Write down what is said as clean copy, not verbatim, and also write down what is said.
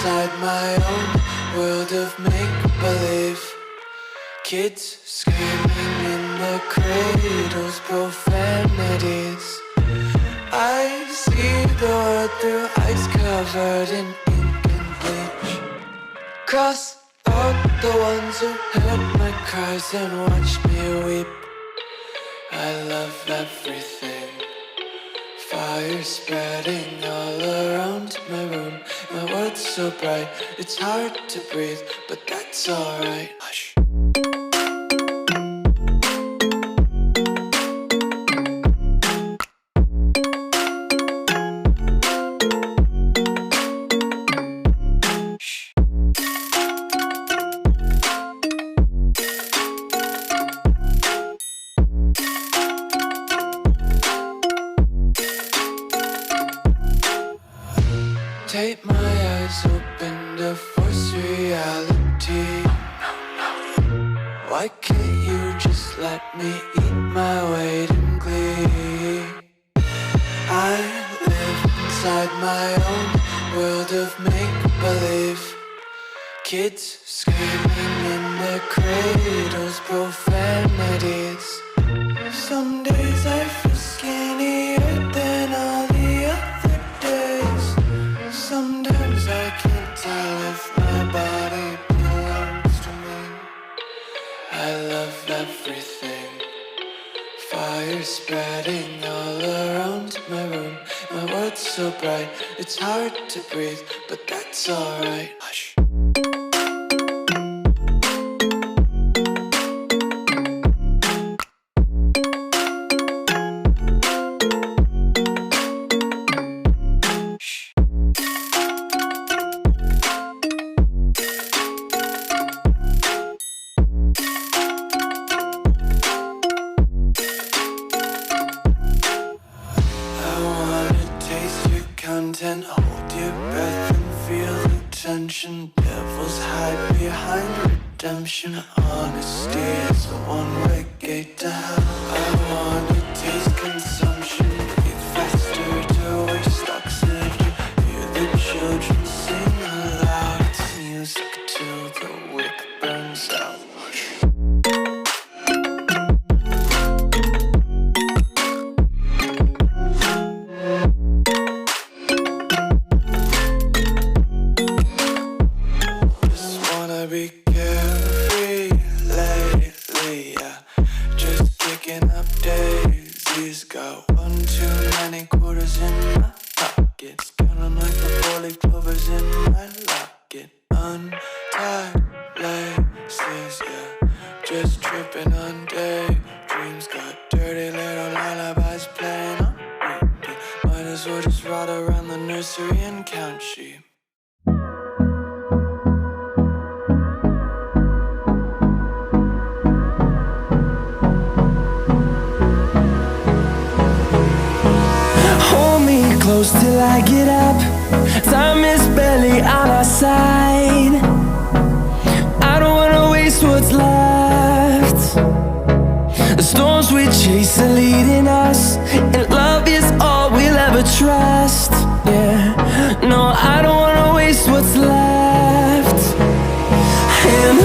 inside my own world of make-believe. Kids screaming in the cradles, profanities. I see the world through ice covered in ink and bleach. Cross out the ones who heard my cries and watched me weep. I love everything. Fire spreading all around my room. My world's so bright, it's hard to breathe, but that's alright. Hush. Tape my eyes open to force reality. Why can't you just let me eat my weight in glee? I live inside my own world of make-believe. Kids screaming in their cradles, profanities. Some days I feel skinnier than all the other days. Sometimes I can't tell if my body belongs to me. I love everything. Fire spreading all around my room. My world's so bright, it's hard to breathe, but that's alright. Hush. Content, hold your breath and feel the tension. Devils hide behind redemption. Honesty is a one-way gate to hell. I wanna taste consumption. Breathe faster to waste oxygen. Hear the children sing aloud. It's music till the wick burns out. Be carefree lately, yeah. Just kicking up daisies. Got one too many quarters in my pockets. Counting like the 4-leaf clovers in my locket. Untied laces, yeah. Just tripping on daydreams. Got dirty little lullabies playing on repeat. Might as well just ride around the nursery and count sheep. Close till I get up. Time is barely on our side. I don't wanna waste what's left. The storms we chase are leading us, and love is all we'll ever trust. Yeah, no, I don't wanna waste what's left. And